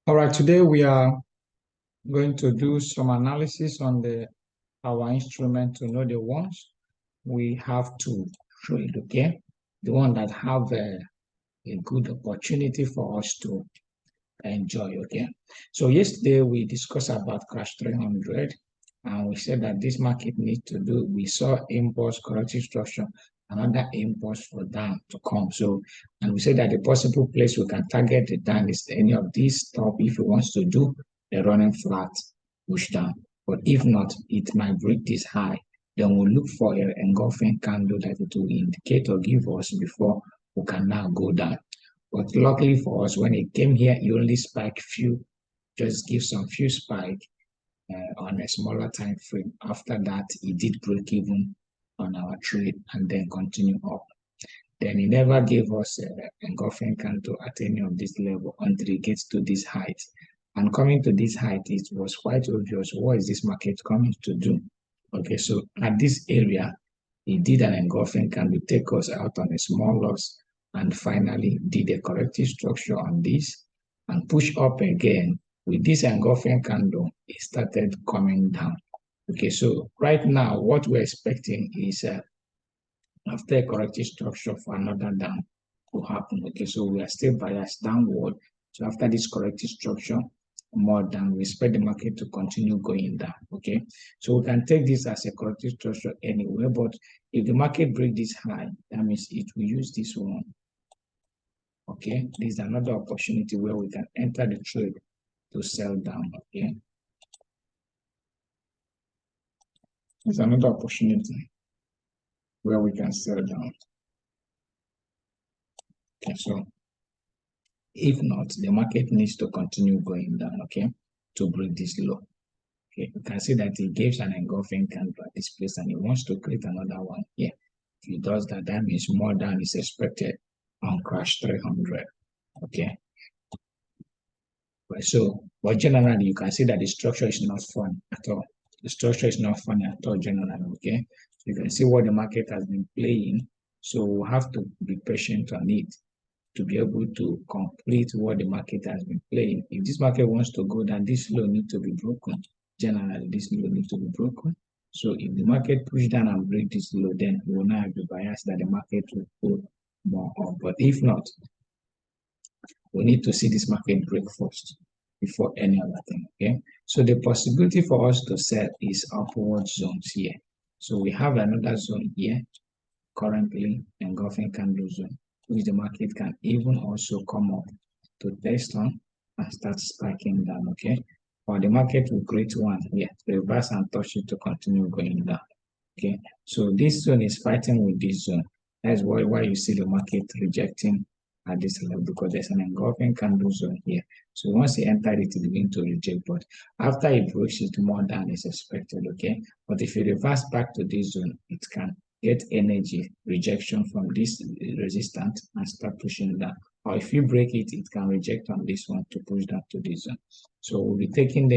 All right, today we are going to do some analysis on our instrument to know the ones we have to trade, okay? The one that have a good opportunity for us to enjoy, okay? So yesterday we discussed about crash 300 and we said that this market needs to do, we saw impulse corrective structure, another impulse for down to come. So, and we said that the possible place we can target the down is any of these top if it wants to do a running flat push down. But if not, it might break this high. Then we'll look for an engulfing candle that it will indicate or give us before we can now go down. But luckily for us, when it came here, it only spiked few, just give some few spike on a smaller time frame. After that, it did break even on our trade and then continue up. Then it never gave us an engulfing candle at any of this level until it gets to this height. And coming to this height, it was quite obvious what is this market coming to do. Okay, so at this area, it did an engulfing candle take us out on a small loss and finally did a corrective structure on this and push up again. With this engulfing candle, it started coming down. Okay, so right now, what we're expecting is after a corrective structure for another down to happen. Okay, so we are still biased downward. So after this corrective structure, more down, we expect the market to continue going down. Okay, so we can take this as a corrective structure anyway, but if the market break this high, that means it will use this one. Okay, this is another opportunity where we can enter the trade to sell down. Okay, it's another opportunity where we can sell down. Okay, so if not, the market needs to continue going down, okay, to break this low. Okay, you can see that it gives an engulfing candle at this place and it wants to create another one here. If it does that, that means more down is expected on crash 300. Okay. But generally, you can see that the structure is not fun at all. The structure is not funny at all, generally. Okay. So you can see what the market has been playing. So we have to be patient on it to be able to complete what the market has been playing. If this market wants to go down, this low needs to be broken. Generally, this low needs to be broken. So if the market push down and break this low, then we will not have the bias that the market will go more up. But if not, we need to see this market break first before any other thing. Okay. So the possibility for us to sell is upward zones here. So we have another zone here, currently engulfing candle zone, which the market can even also come up to test on and start spiking down. Okay. Or the market will create one here, reverse and touch it to continue going down. Okay. So this zone is fighting with this zone. That's why you see the market rejecting at this level, because there's an engulfing candle zone here. So once you enter it, it begins to reject, but after it breaks it more than is expected, okay? But if you reverse back to this zone, it can get energy rejection from this resistance and start pushing down. Or if you break it, it can reject on this one to push down to this zone. So we'll be taking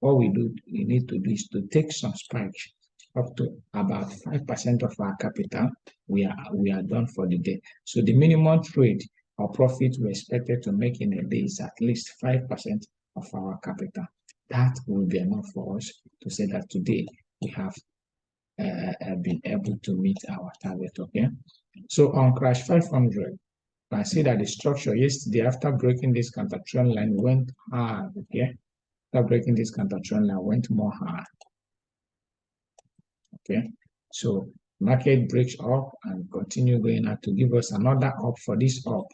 what we need to do is to take some spikes up to about 5% of our capital. We are done for the day. So the minimum trade or profit we expected to make in a day is at least 5% of our capital. That will be enough for us to say that today we have been able to meet our target. Okay. So on crash 500, you can see that the structure yesterday after breaking this counter trend line went hard. Okay. After breaking this counter trend line went more hard. Okay, so market breaks up and continue going up to give us another up for this up.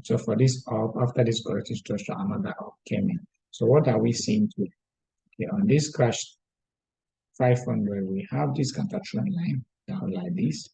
So for this up, after this corrective structure, another up came in. So what are we seeing today? Okay, on this crash 500, we have this counter trend line down like this.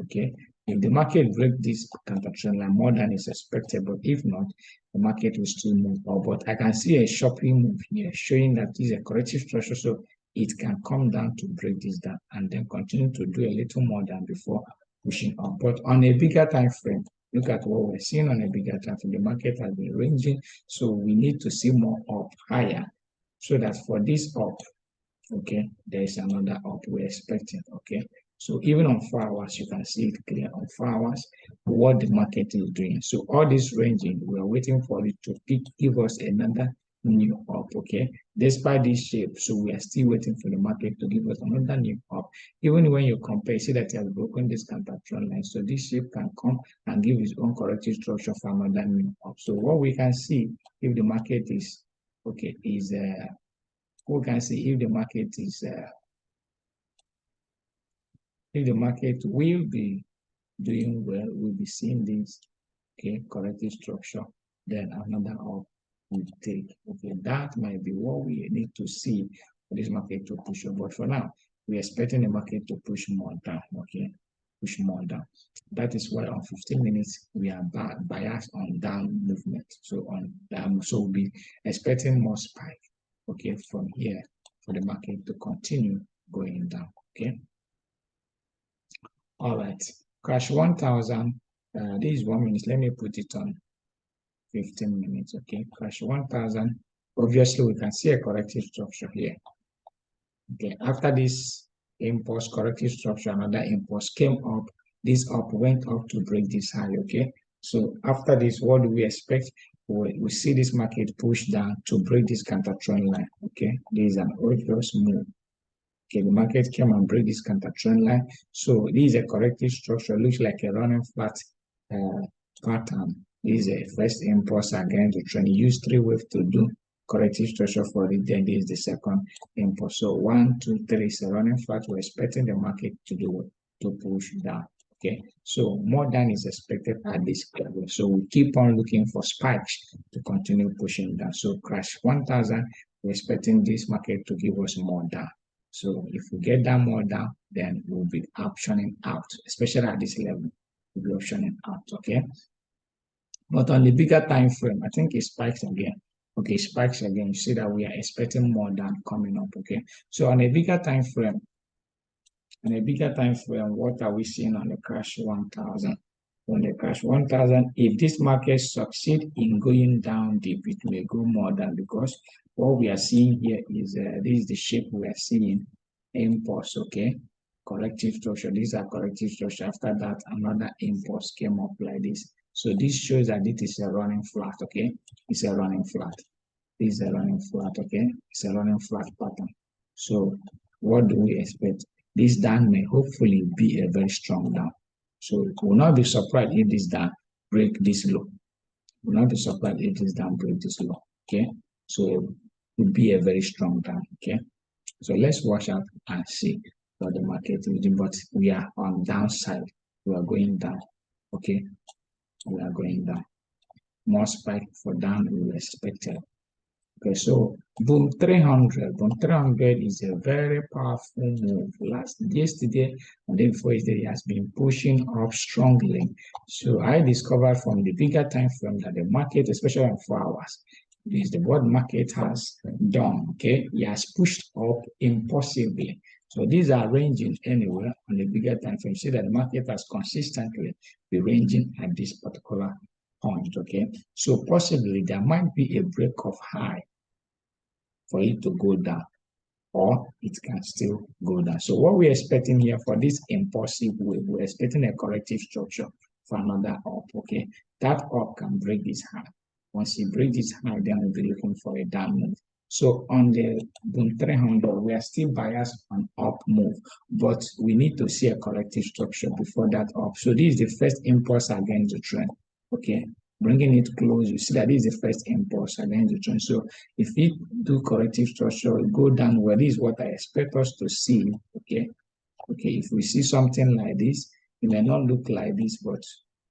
Okay, if the market breaks this counter trend line more than is expected, but if not, the market will still move up. But I can see a shopping move here showing that this is a corrective structure. So it can come down to break this down and then continue to do a little more than before pushing up. But on a bigger time frame, look at what we're seeing on a bigger time frame. The market has been ranging, so we need to see more up higher so that for this up, okay, there is another up we're expecting. Okay, so even on 4 hours, you can see it clear on 4 hours. what the market is doing. So all this ranging, we are waiting for it to give us another new up, okay? Despite this shape, so we are still waiting for the market to give us another new up. Even when you compare, see that it has broken this counter trend line. So this shape can come and give its own corrective structure for another new up. So what we can see if the market is okay is we can see if the market is if the market will be doing well, we'll be seeing this okay corrective structure, then another up will take. Okay, that might be what we need to see for this market to push up. But for now, we're expecting the market to push more down. Okay, push more down. That is why on 15 minutes we are biased on down movement. So on so we'll be expecting more spike. Okay, from here for the market to continue going down. Okay. All right. Crash 1000. This is 1 minute. Let me put it on 15 minutes. Okay. Crash 1000. Obviously, we can see a corrective structure here. Okay. After this impulse, corrective structure, another impulse came up. This up went up to break this high. Okay. So after this, what do we expect? We see this market push down to break this counter trend line. Okay. This is an obvious move. Okay, the market came and break this counter trend line. So this is a corrective structure, looks like a running flat pattern. This is a first impulse against the trend. Use 3 waves to do corrective structure for it. Then this is the second impulse. So 1, 2, 3 is a running flat. We're expecting the market to do to push down. Okay, so more than is expected at this level. So we keep on looking for spikes to continue pushing down. So crash 1000, we're expecting this market to give us more down. So if we get that more down, then we'll be optioning out, especially at this level, we'll be optioning out, okay? But on the bigger time frame, I think it spikes again. Okay, it spikes again. You see that we are expecting more down coming up, okay? So on a bigger time frame, what are we seeing on the crash 1000? On the crash 1000, if this market succeed in going down deep, it may go more than, because what we are seeing here is this is the shape we are seeing impulse, okay? Corrective structure. These are corrective structure. After that, another impulse came up like this. So this shows that it is a running flat, okay? It's a running flat. This is a running flat, okay? It's a running flat pattern. So what do we expect? This down may hopefully be a very strong down. So we'll not be surprised if this down break this low. We'll not be surprised if this down break this low, okay? So it would be a very strong down, okay? So let's watch out and see what the market is doing. But we are on downside. We are going down, okay? We are going down. More spike for down we expected. Okay, so boom 300. Boom 300 is a very powerful move. Yesterday and day before yesterday, it has been pushing up strongly. So I discovered from the bigger time frame that the market, especially on 4 hours, is the what market has done. Okay, it has pushed up impulsively. So these are ranging anywhere on the bigger time frame. See that the market has consistently been ranging at this particular point. Okay, so possibly there might be a break of high for it to go down, or it can still go down. So what we're expecting here for this impulsive wave, we're expecting a corrective structure for another up. Okay, that up can break this high. Once it breaks this high, then we'll be looking for a down move. So on the boom 300, we are still biased on up move, but we need to see a corrective structure before that up. So this is the first impulse against the trend. Okay, bringing it close, you see that this is the first impulse against the trend. So if we do corrective structure, go down, well, this is what I expect us to see. Okay, if we see something like this, it may not look like this, but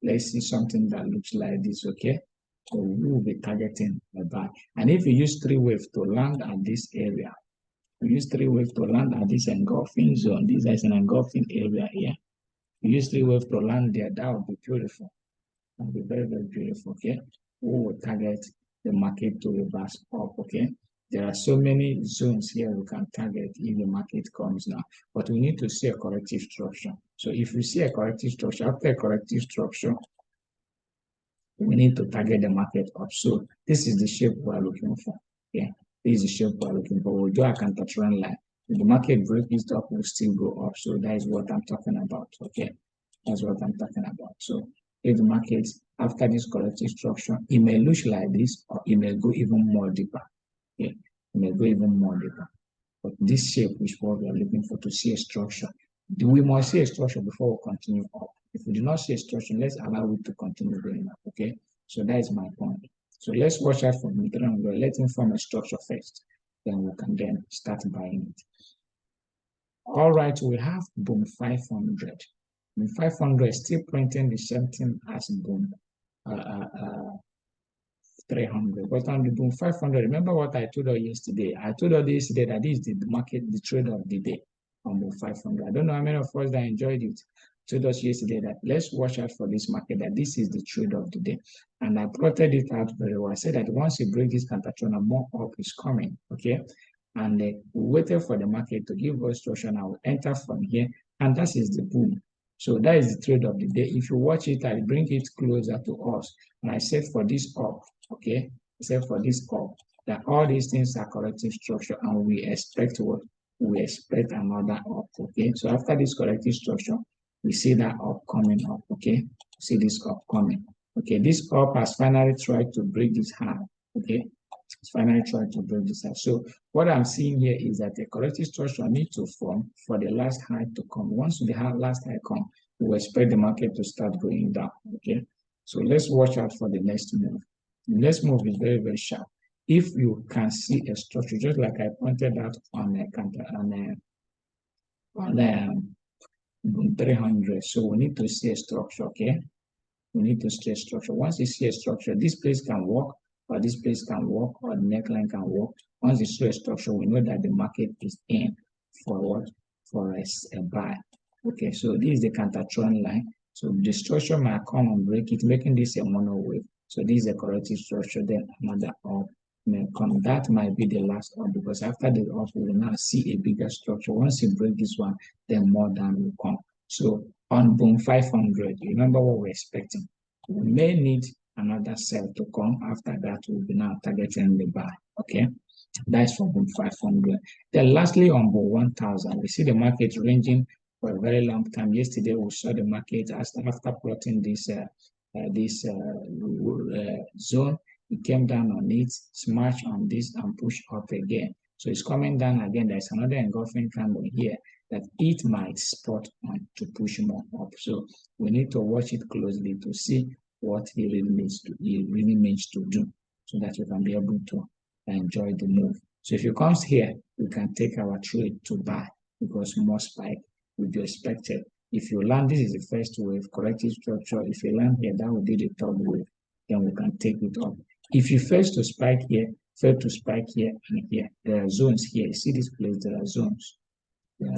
let's see something that looks like this. Okay, so we will be targeting a buy. And if you use 3 waves to land at this area, you use 3 waves to land at this engulfing zone. This is an engulfing area here. You use 3 waves to land there, that would be beautiful. That would be very, very beautiful. Okay, we will target the market to reverse up. Okay, there are so many zones here we can target if the market comes now, but we need to see a corrective structure. So if we see a corrective structure, after a corrective structure, we need to target the market up. So this is the shape we are looking for. Okay, this is the shape we are looking for. We'll do a counter trend line. If the market breaks it up, we'll still go up. So that is what I'm talking about. Okay, that's what I'm talking about. So if the market after this corrective structure, it may look like this or it may go even more deeper. Okay, it may go even more deeper. But this shape is what we are looking for to see a structure. We must see a structure before we continue up. If we do not see a structure, let's allow it to continue going up. Okay, so that is my point. So let's watch out for the 300. Let him form a structure first. Then we can then start buying it. All right, we have boom 500. Boom 500 still printing the same thing as boom 300. But on the boom 500, remember what I told you yesterday? I told you yesterday that this is the market, the trade of the day on boom 500. I don't know how many of us that enjoyed it. I told us yesterday that let's watch out for this market, that this is the trade of the day. And I plotted it out very well. I said that once you break this counter-trend, more up is coming. Okay. And we waited for the market to give us structure. I will enter from here, and that is the boom. So that is the trade of the day. If you watch it, I bring it closer to us. And I said for this up, okay, except for this up, that all these things are corrective structure, and we expect what? We expect another up, okay? So after this corrective structure, we see that up coming up, okay? See this up coming. Okay, this up has finally tried to break this high, okay? It's finally tried to break this high. So what I'm seeing here is that a corrective structure needs to form for the last high to come. Once the last high come, we expect the market to start going down, okay? So let's watch out for the next move. The next move is very, very sharp. If you can see a structure, just like I pointed out on a counter on 300, so we need to see a structure, okay? We need to see a structure. Once you see a structure, this place can work, or this place can work, or the neckline can work. Once you see a structure, we know that the market is in for what? For a buy. Okay, so this is the counter trend line. So the structure might come and break it, making this a mono wave. So this is a corrective structure, then another up may come. That might be the last up, because after the up, we will now see a bigger structure. Once you break this one, then more down will come. So on boom 500, remember what we're expecting. We may need another sell to come. After that, we'll be now targeting the buy. Okay, that's for boom 500. Then lastly, on boom 1000, we see the market ranging for a very long time. Yesterday, we saw the market after plotting this zone. It came down on it, smash on this, and push up again. So it's coming down again. There's another engulfing candle here that it might spot on to push more up. So we need to watch it closely to see what he really means to do, so that we can be able to enjoy the move. So if it comes here, we can take our trade to buy, because more spike will be expected. If you land, this is the first wave, corrective structure. If you land here, that will be the third wave. Then we can take it up. If you fail to spike here, and here, there are zones here. You see this place, there are zones.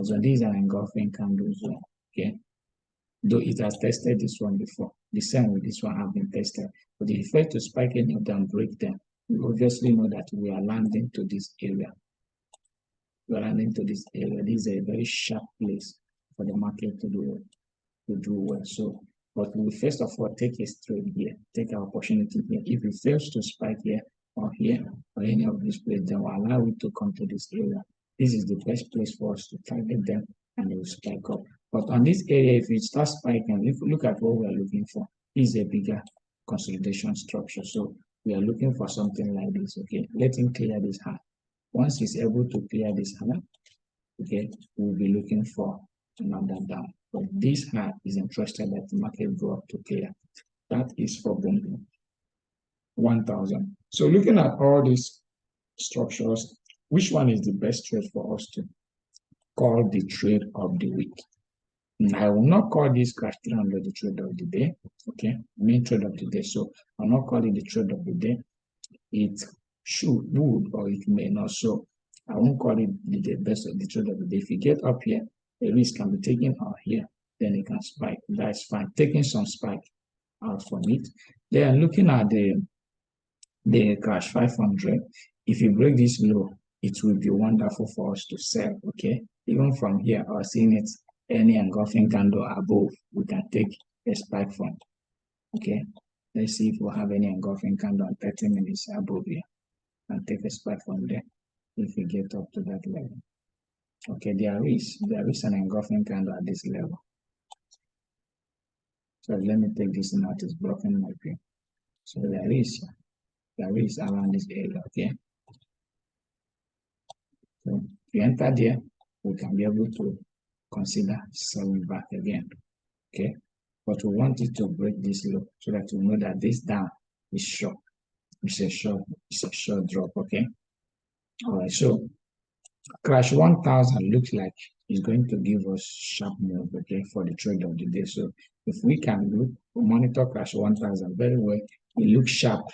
So these are engulfing candle zone. Okay, though it has tested this one before, the same with this one have been tested. But if you fail to spike any of them, break them, you obviously know that we are landing to this area. We are landing to this area. This is a very sharp place for the market to do well. So, but we first of all take a trade here, take our opportunity here. If it fails to spike here or here or any of these places, then we'll allow it to come to this area. This is the best place for us to target them, and it will spike up. But on this area, if it starts spiking, if we look at what we are looking for, is a bigger consolidation structure. So we are looking for something like this. Okay, let him clear this high. Once he's able to clear this high, okay, we'll be looking for another down. But this high is interested that the market go up to clear. That is for boom 1000. So looking at all these structures, which one is the best trade for us to call the trade of the week? And I will not call this crash 300 the trade of the day. Okay, main trade of the day. So I'll not call it the trade of the day. It would, or it may not. So I won't call it the best of the trade of the day. If you get up here, the risk can be taken out here, then it can spike. That's fine. Taking some spike out from it. Then looking at the cash 500, if you break this low, it will be wonderful for us to sell. Okay, even from here, or seeing it any engulfing candle above, we can take a spike from. Okay, let's see if we have any engulfing candle on 30 minutes above here, and take a spike from there if we get up to that level. Okay, there is an engulfing candle at this level. So let me take this out, it's blocking my view. So there is around this area, okay? So if you enter there, we can be able to consider selling back again, okay? But we want it to break this low so that we know that this down is short. It's a short drop, okay? All right, so crash 1000 looks like it's going to give us sharp move, okay, for the trade of the day. So if we can monitor crash 1000 very well, it looks sharp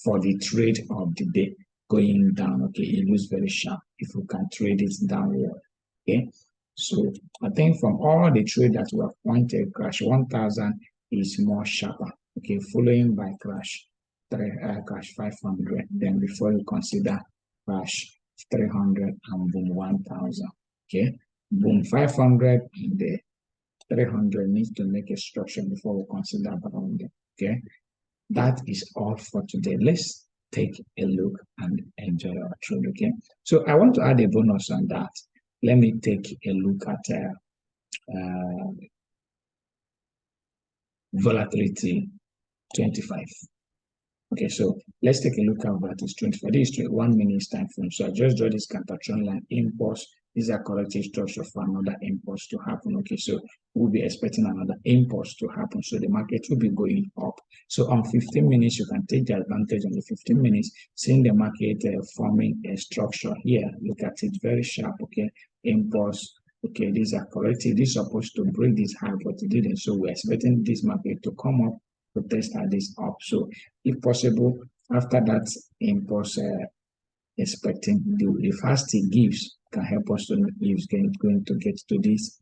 for the trade of the day going down, okay? It looks very sharp if we can trade it downward, okay? So I think from all the trade that we have pointed, crash 1000 is more sharper, okay, following by crash 500. Then before you consider crash 300 and boom 1000, okay? Boom 500 and the 300 needs to make a structure before we consider buying them, okay? That is all for today. Let's take a look and enjoy our trade, okay? So I want to add a bonus on that. Let me take a look at volatility 25. Okay, so let's take a look at volatility 25. This is 1 minute time frame. So I just draw this counter-trend line impulse. These are corrective structure for another impulse to happen. Okay, so we'll be expecting another impulse to happen. So the market will be going up. So on 15 minutes, you can take the advantage on the 15 minutes, seeing the market forming a structure here. Look at it, very sharp. Okay, impulse. Okay, these are corrective. This is supposed to break this high, but it didn't. So we're expecting this market to come up to test at this up. So if possible, after that impulse expecting the fast it gives can help us to know if it's going to get to this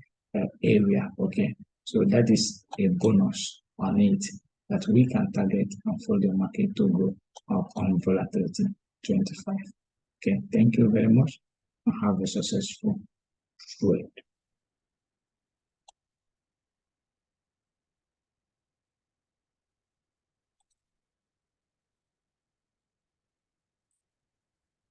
area. Okay, so that is a bonus on it that we can target and for the market to go up on volatility 25. Okay, thank you very much and have a successful trade.